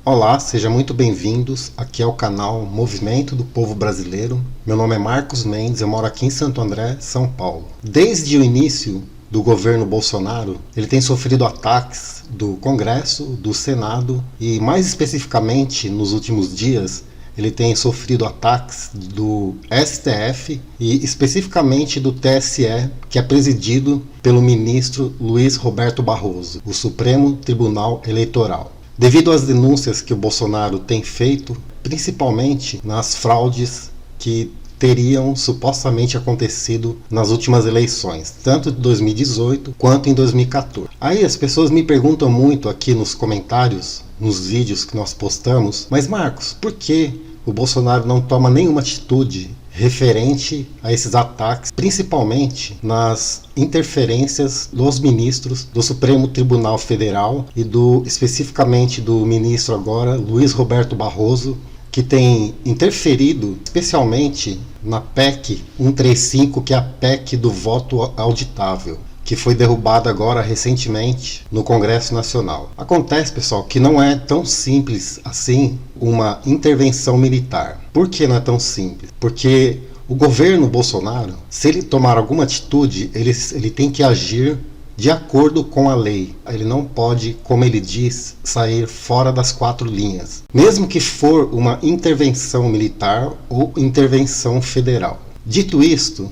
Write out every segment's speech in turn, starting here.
Olá, sejam muito bem-vindos. Aqui é o canal Movimento do Povo Brasileiro. Meu nome é Marcos Mendes, eu moro aqui em Santo André, São Paulo. Desde o início do governo Bolsonaro, ele tem sofrido ataques do Congresso, do Senado e, mais especificamente, nos últimos dias, ele tem sofrido ataques do STF e especificamente do TSE, que é presidido pelo ministro Luiz Roberto Barroso, o Supremo Tribunal Eleitoral. Devido às denúncias que o Bolsonaro tem feito, principalmente nas fraudes que teriam supostamente acontecido nas últimas eleições, tanto de 2018 quanto em 2014. Aí as pessoas me perguntam muito aqui nos comentários, nos vídeos que nós postamos, mas Marcos, por que o Bolsonaro não toma nenhuma atitude referente a esses ataques, principalmente nas interferências dos ministros do Supremo Tribunal Federal e especificamente do ministro agora, Luiz Roberto Barroso, que tem interferido especialmente na PEC 135, que é a PEC do voto auditável, que foi derrubada agora recentemente no Congresso Nacional. Acontece, pessoal, que não é tão simples assim uma intervenção militar. Por que não é tão simples? Porque o governo Bolsonaro, se ele tomar alguma atitude, ele tem que agir de acordo com a lei. Ele não pode, como ele diz, sair fora das quatro linhas, mesmo que for uma intervenção militar ou intervenção federal. Dito isto,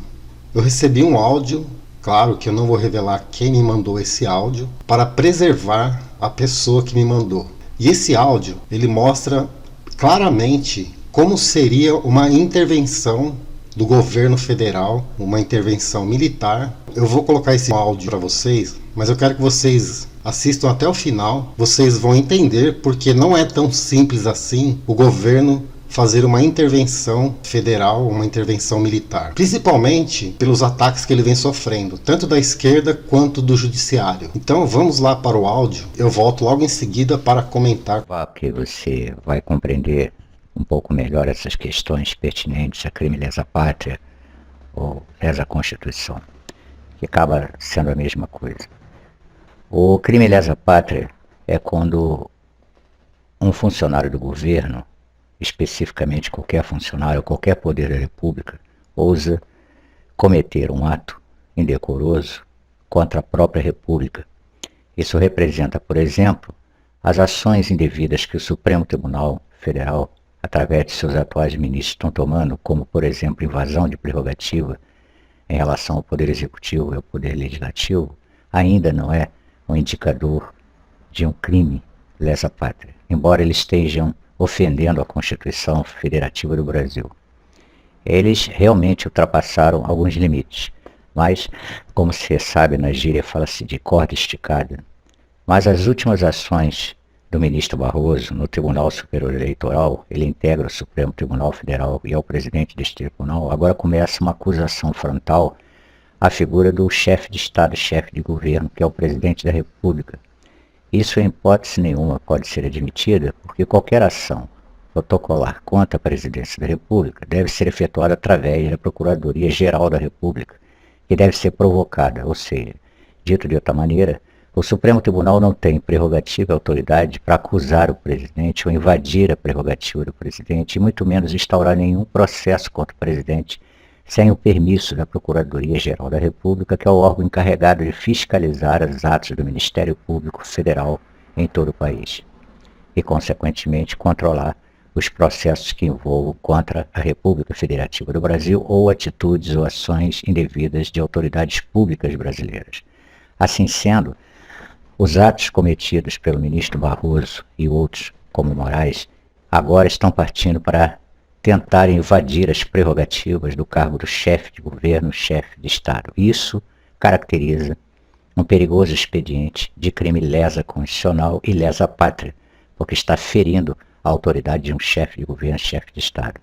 eu recebi um áudio. Claro que eu não vou revelar quem me mandou esse áudio para preservar a pessoa que me mandou. E esse áudio, ele mostra claramente como seria uma intervenção do governo federal, uma intervenção militar. Eu vou colocar esse áudio para vocês, mas eu quero que vocês assistam até o final. Vocês vão entender porque não é tão simples assim o governo fazer uma intervenção federal, uma intervenção militar, principalmente pelos ataques que ele vem sofrendo, tanto da esquerda quanto do judiciário. Então vamos lá para o áudio, eu volto logo em seguida para comentar. Que você vai compreender um pouco melhor essas questões pertinentes a crime lesa pátria ou lesa Constituição, que acaba sendo a mesma coisa. O crime lesa pátria é quando um funcionário do governo, especificamente qualquer funcionário, qualquer poder da República, ousa cometer um ato indecoroso contra a própria República. Isso representa, por exemplo, as ações indevidas que o Supremo Tribunal Federal, através de seus atuais ministros, estão tomando, como, por exemplo, invasão de prerrogativa em relação ao Poder Executivo e ao Poder Legislativo, ainda não é um indicador de um crime lesa pátria, embora eles estejam ofendendo a Constituição Federativa do Brasil. Eles realmente ultrapassaram alguns limites, mas, como você sabe, na gíria fala-se de corda esticada. Mas as últimas ações do ministro Barroso no Tribunal Superior Eleitoral, ele integra o Supremo Tribunal Federal e é o presidente deste tribunal, agora começa uma acusação frontal à figura do chefe de Estado, chefe de governo, que é o presidente da República. Isso, em hipótese nenhuma, pode ser admitida, porque qualquer ação protocolar contra a presidência da República deve ser efetuada através da Procuradoria-Geral da República, que deve ser provocada, ou seja, dito de outra maneira, o Supremo Tribunal não tem prerrogativa e autoridade para acusar o presidente ou invadir a prerrogativa do presidente, e muito menos instaurar nenhum processo contra o presidente sem o permisso da Procuradoria-Geral da República, que é o órgão encarregado de fiscalizar os atos do Ministério Público Federal em todo o país e, consequentemente, controlar os processos que envolvam contra a República Federativa do Brasil ou atitudes ou ações indevidas de autoridades públicas brasileiras. Assim sendo, os atos cometidos pelo ministro Barroso e outros, como Moraes, agora estão partindo para tentar invadir as prerrogativas do cargo do chefe de governo, chefe de Estado. Isso caracteriza um perigoso expediente de crime lesa constitucional e lesa pátria, porque está ferindo a autoridade de um chefe de governo, chefe de Estado.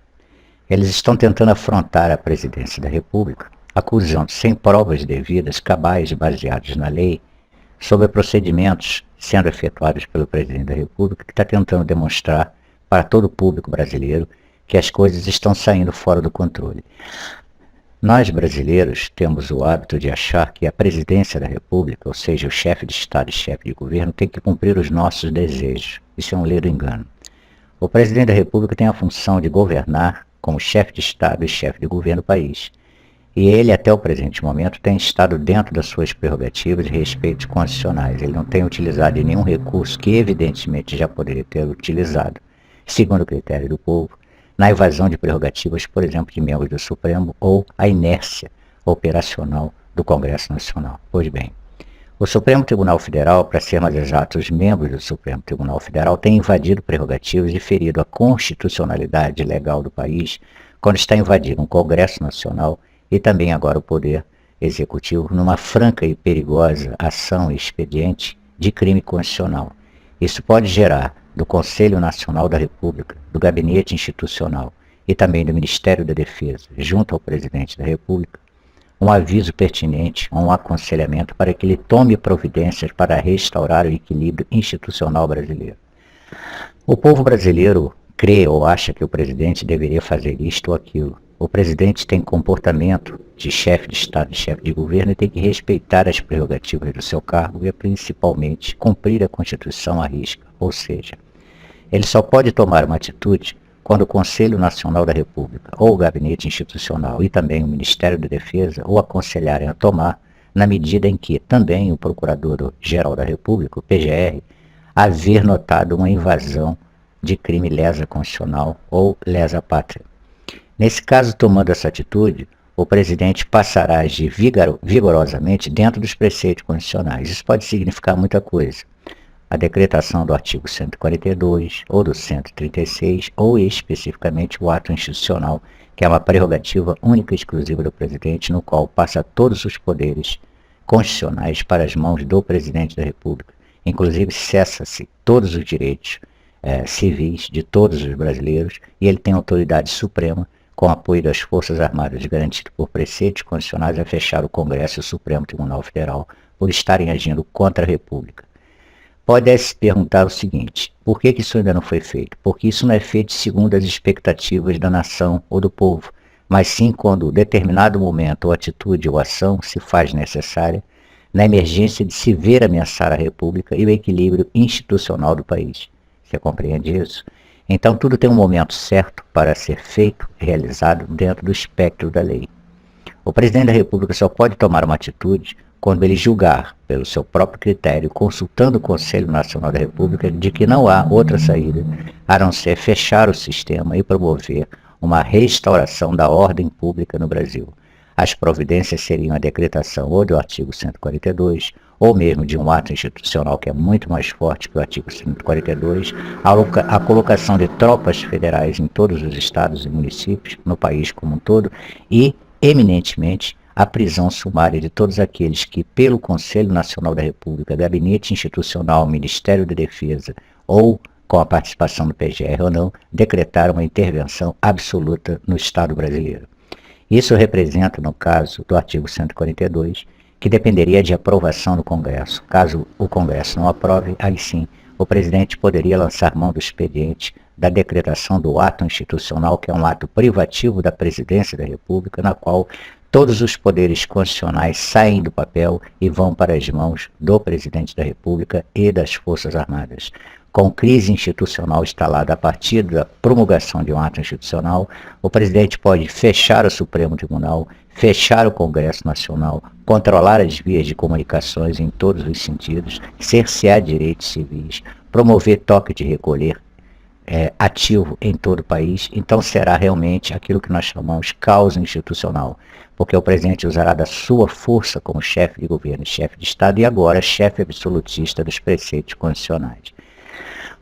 Eles estão tentando afrontar a presidência da República, acusando sem provas devidas, cabais e baseados na lei, sobre procedimentos sendo efetuados pelo presidente da República, que está tentando demonstrar para todo o público brasileiro que as coisas estão saindo fora do controle. Nós, brasileiros, temos o hábito de achar que a presidência da República, ou seja, o chefe de Estado e chefe de governo, tem que cumprir os nossos desejos. Isso é um ledo engano. O presidente da República tem a função de governar como chefe de Estado e chefe de governo do país. E ele, até o presente momento, tem estado dentro das suas prerrogativas e respeitos constitucionais. Ele não tem utilizado nenhum recurso que, evidentemente, já poderia ter utilizado, segundo o critério do povo, na invasão de prerrogativas, por exemplo, de membros do Supremo ou a inércia operacional do Congresso Nacional. Pois bem, o Supremo Tribunal Federal, para ser mais exato, os membros do Supremo Tribunal Federal têm invadido prerrogativas e ferido a constitucionalidade legal do país quando está invadindo um Congresso Nacional e também agora o Poder Executivo numa franca e perigosa ação e expediente de crime constitucional. Isso pode gerar do Conselho Nacional da República, do Gabinete Institucional e também do Ministério da Defesa, junto ao Presidente da República, um aviso pertinente, um aconselhamento para que ele tome providências para restaurar o equilíbrio institucional brasileiro. O povo brasileiro crê ou acha que o presidente deveria fazer isto ou aquilo. O presidente tem comportamento de chefe de Estado e chefe de governo e tem que respeitar as prerrogativas do seu cargo e, principalmente, cumprir a Constituição à risca. Ou seja, ele só pode tomar uma atitude quando o Conselho Nacional da República, ou o Gabinete Institucional e também o Ministério da Defesa o aconselharem a tomar, na medida em que também o Procurador-Geral da República, o PGR, haver notado uma invasão de crime lesa constitucional ou lesa pátria. Nesse caso, tomando essa atitude, o presidente passará a agir vigorosamente dentro dos preceitos constitucionais. Isso pode significar muita coisa. A decretação do artigo 142 ou do 136, ou especificamente o ato institucional, que é uma prerrogativa única e exclusiva do presidente, no qual passa todos os poderes constitucionais para as mãos do presidente da República. Inclusive, cessa-se todos os direitos civis de todos os brasileiros e ele tem autoridade suprema, com apoio das Forças Armadas, garantido por preceitos constitucionais, a fechar o Congresso e o Supremo Tribunal Federal por estarem agindo contra a República. Pode se perguntar o seguinte: por que isso ainda não foi feito? Porque isso não é feito segundo as expectativas da nação ou do povo, mas sim quando determinado momento ou atitude ou ação se faz necessária na emergência de se ver ameaçar a República e o equilíbrio institucional do país. Você compreende isso? Então tudo tem um momento certo para ser feito, realizado dentro do espectro da lei. O presidente da República só pode tomar uma atitude quando ele julgar, pelo seu próprio critério, consultando o Conselho Nacional da República, de que não há outra saída a não ser fechar o sistema e promover uma restauração da ordem pública no Brasil. As providências seriam a decretação ou do artigo 142, ou mesmo de um ato institucional que é muito mais forte que o artigo 142, a colocação de tropas federais em todos os estados e municípios, no país como um todo, e, eminentemente, a prisão sumária de todos aqueles que, pelo Conselho Nacional da República, Gabinete Institucional, Ministério da Defesa, ou com a participação do PGR ou não, decretaram uma intervenção absoluta no Estado brasileiro. Isso representa, no caso do artigo 142, que dependeria de aprovação do Congresso. Caso o Congresso não aprove, aí sim, o presidente poderia lançar mão do expediente da decretação do ato institucional, que é um ato privativo da Presidência da República, na qual todos os poderes constitucionais saem do papel e vão para as mãos do Presidente da República e das Forças Armadas. Com crise institucional instalada a partir da promulgação de um ato institucional, o presidente pode fechar o Supremo Tribunal, fechar o Congresso Nacional, controlar as vias de comunicações em todos os sentidos, cercear direitos civis, promover toque de recolher ativo em todo o país. Então será realmente aquilo que nós chamamos caos institucional, porque o presidente usará da sua força como chefe de governo, chefe de Estado e agora chefe absolutista dos preceitos constitucionais.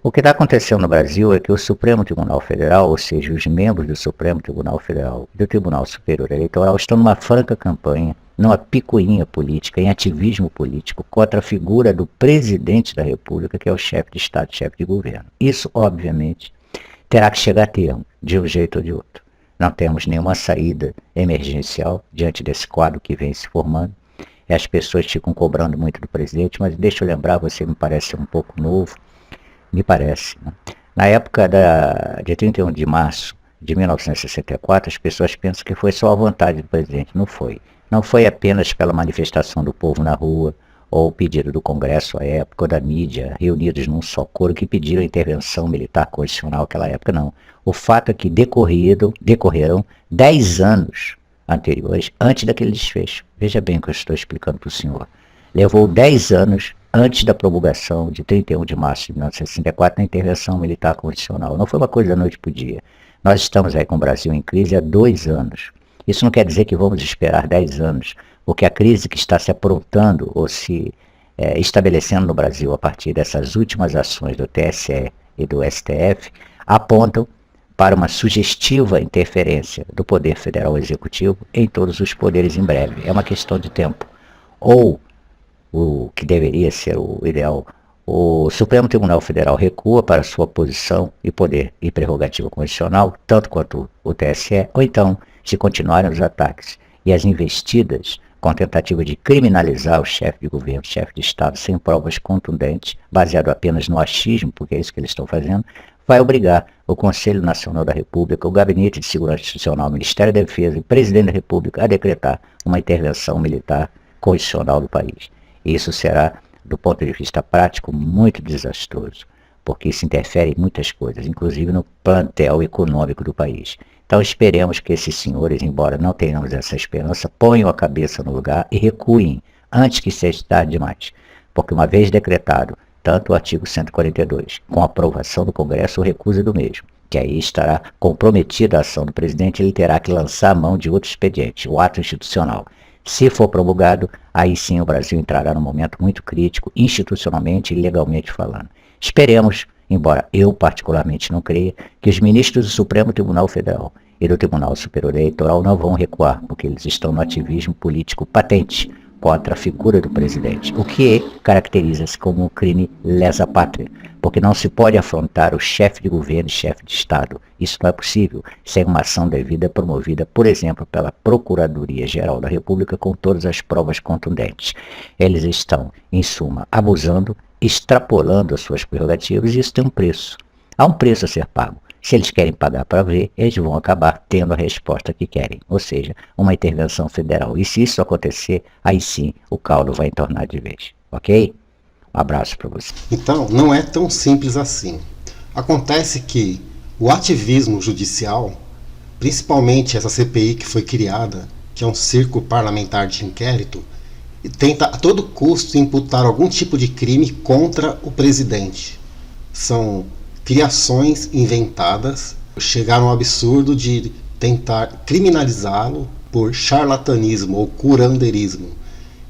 O que está acontecendo no Brasil é que o Supremo Tribunal Federal, ou seja, os membros do Supremo Tribunal Federal e do Tribunal Superior Eleitoral, estão numa franca campanha, numa picuinha política, em ativismo político, contra a figura do presidente da República, que é o chefe de Estado, chefe de governo. Isso, obviamente, terá que chegar a termo, de um jeito ou de outro. Não temos nenhuma saída emergencial diante desse quadro que vem se formando. E as pessoas ficam cobrando muito do presidente, mas deixa eu lembrar, você me parece um pouco novo, me parece, né? Na época de 31 de março de 1964, as pessoas pensam que foi só a vontade do presidente. Não foi. Não foi apenas pela manifestação do povo na rua, ou o pedido do Congresso à época, ou da mídia, reunidos num só coro, que pediram intervenção militar constitucional naquela época, não. O fato é que decorreram 10 anos anteriores, antes daquele desfecho. Veja bem o que eu estou explicando para o senhor. Levou 10 anos antes da promulgação de 31 de março de 1964 da intervenção militar constitucional. Não foi uma coisa da noite para o dia. Nós estamos aí com o Brasil em crise há 2 anos. Isso não quer dizer que vamos esperar 10 anos, porque a crise que está se aprontando ou se estabelecendo no Brasil a partir dessas últimas ações do TSE e do STF apontam para uma sugestiva interferência do Poder Federal Executivo em todos os poderes em breve. É uma questão de tempo. Ou o que deveria ser o ideal, o Supremo Tribunal Federal recua para sua posição e poder e prerrogativa constitucional, tanto quanto o TSE, ou então, se continuarem os ataques e as investidas com a tentativa de criminalizar o chefe de governo, chefe de Estado, sem provas contundentes, baseado apenas no achismo, porque é isso que eles estão fazendo, vai obrigar o Conselho Nacional da República, o Gabinete de Segurança Institucional, o Ministério da Defesa e o Presidente da República a decretar uma intervenção militar constitucional do país. Isso será, do ponto de vista prático, muito desastroso, porque isso interfere em muitas coisas, inclusive no plantel econômico do país. Então esperemos que esses senhores, embora não tenhamos essa esperança, ponham a cabeça no lugar e recuem antes que seja tarde demais. Porque uma vez decretado tanto o artigo 142, com a aprovação do Congresso, o recusa do mesmo, que aí estará comprometida a ação do presidente, ele terá que lançar a mão de outro expediente, o ato institucional. Se for promulgado, aí sim o Brasil entrará num momento muito crítico, institucionalmente e legalmente falando. Esperemos, embora eu particularmente não creia, que os ministros do Supremo Tribunal Federal e do Tribunal Superior Eleitoral não vão recuar, porque eles estão no ativismo político patente contra a figura do presidente, o que caracteriza-se como um crime lesa pátria, porque não se pode afrontar o chefe de governo e chefe de Estado. Isso não é possível sem uma ação devida promovida, por exemplo, pela Procuradoria-Geral da República com todas as provas contundentes. Eles estão, em suma, abusando, extrapolando as suas prerrogativas e isso tem um preço. Há um preço a ser pago. Se eles querem pagar para ver, eles vão acabar tendo a resposta que querem, ou seja, uma intervenção federal. E se isso acontecer, aí sim o caldo vai entornar de vez. Ok? Um abraço para você. Então, não é tão simples assim. Acontece que o ativismo judicial, principalmente essa CPI que foi criada, que é um circo parlamentar de inquérito, tenta a todo custo imputar algum tipo de crime contra o presidente. São criações inventadas, chegaram ao absurdo de tentar criminalizá-lo por charlatanismo ou curandeirismo.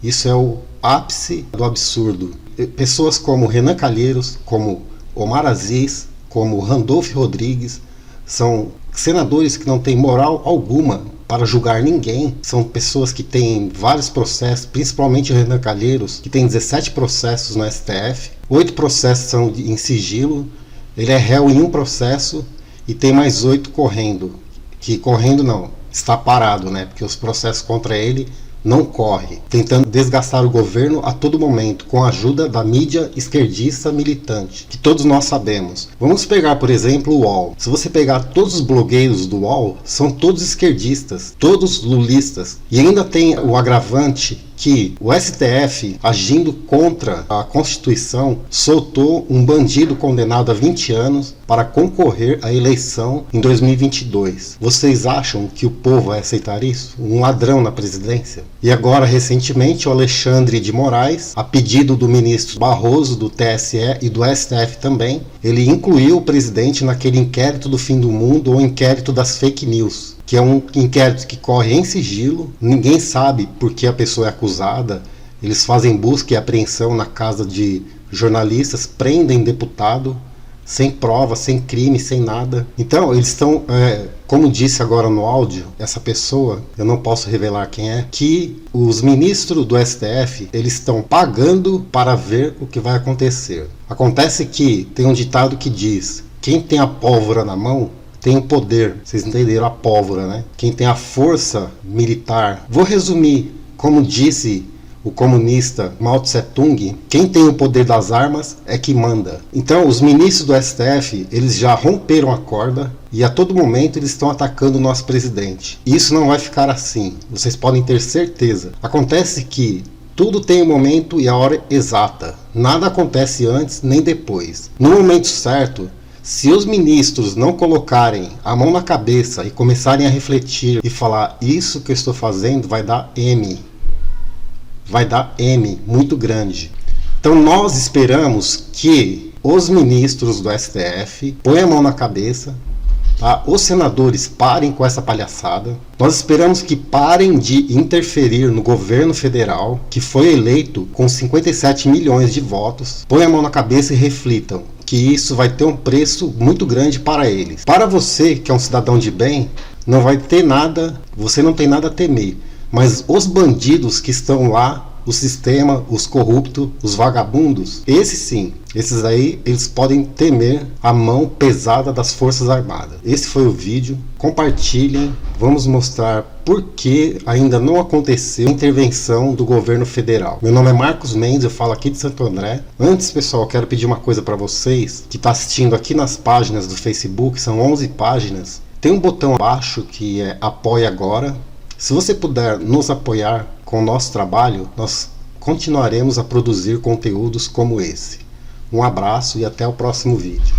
Isso é o ápice do absurdo. Pessoas como Renan Calheiros, como Omar Aziz, como Randolph Rodrigues, são senadores que não têm moral alguma para julgar ninguém. São pessoas que têm vários processos, principalmente o Renan Calheiros, que tem 17 processos no STF, 8 processos são em sigilo. Ele é réu em um processo e tem mais 8 correndo. Que correndo não, está parado, né? Porque os processos contra ele não correm. Tentando desgastar o governo a todo momento, com a ajuda da mídia esquerdista militante, que todos nós sabemos. Vamos pegar, por exemplo, o UOL. Se você pegar todos os blogueiros do UOL, são todos esquerdistas, todos lulistas. E ainda tem o agravante que o STF, agindo contra a Constituição, soltou um bandido condenado a 20 anos para concorrer à eleição em 2022. Vocês acham que o povo vai aceitar isso? Um ladrão na presidência? E agora, recentemente, o Alexandre de Moraes, a pedido do ministro Barroso, do TSE e do STF também, ele incluiu o presidente naquele inquérito do fim do mundo ou inquérito das fake news, que é um inquérito que corre em sigilo, ninguém sabe por que a pessoa é acusada, eles fazem busca e apreensão na casa de jornalistas, prendem deputado, sem prova, sem crime, sem nada. Então, eles estão, como disse agora no áudio, essa pessoa, eu não posso revelar quem é, que os ministros do STF, eles estão pagando para ver o que vai acontecer. Acontece que tem um ditado que diz, quem tem a pólvora na mão, tem o poder. Vocês entenderam a pólvora, né? Quem tem a força militar. Vou resumir, como disse o comunista Mao Tse Tung, quem tem o poder das armas é que manda. Então, os ministros do STF, eles já romperam a corda e a todo momento eles estão atacando o nosso presidente. E isso não vai ficar assim, vocês podem ter certeza. Acontece que Tudo tem um momento e a hora exata. Nada acontece antes nem depois. No momento certo, se os ministros não colocarem a mão na cabeça e começarem a refletir e falar: isso que eu estou fazendo vai dar M. Vai dar M muito grande. Então nós esperamos que os ministros do STF ponham a mão na cabeça, tá? Os senadores parem com essa palhaçada. Nós esperamos que parem de interferir no governo federal, que foi eleito com 57 milhões de votos. Ponham a mão na cabeça e reflitam que isso vai ter um preço muito grande para eles. Para você, que é um cidadão de bem, não vai ter nada, você não tem nada a temer. Mas os bandidos que estão lá, o sistema, os corruptos, os vagabundos, esses sim, esses aí, eles podem temer a mão pesada das Forças Armadas. Esse foi o vídeo, compartilhem, vamos mostrar por que ainda não aconteceu a intervenção do governo federal. Meu nome é Marcos Mendes, eu falo aqui de Santo André. Antes, pessoal, eu quero pedir uma coisa para vocês, que está assistindo aqui nas páginas do Facebook, são 11 páginas, tem um botão abaixo que é Apoie Agora. Se você puder nos apoiar com o nosso trabalho, nós continuaremos a produzir conteúdos como esse. Um abraço e até o próximo vídeo.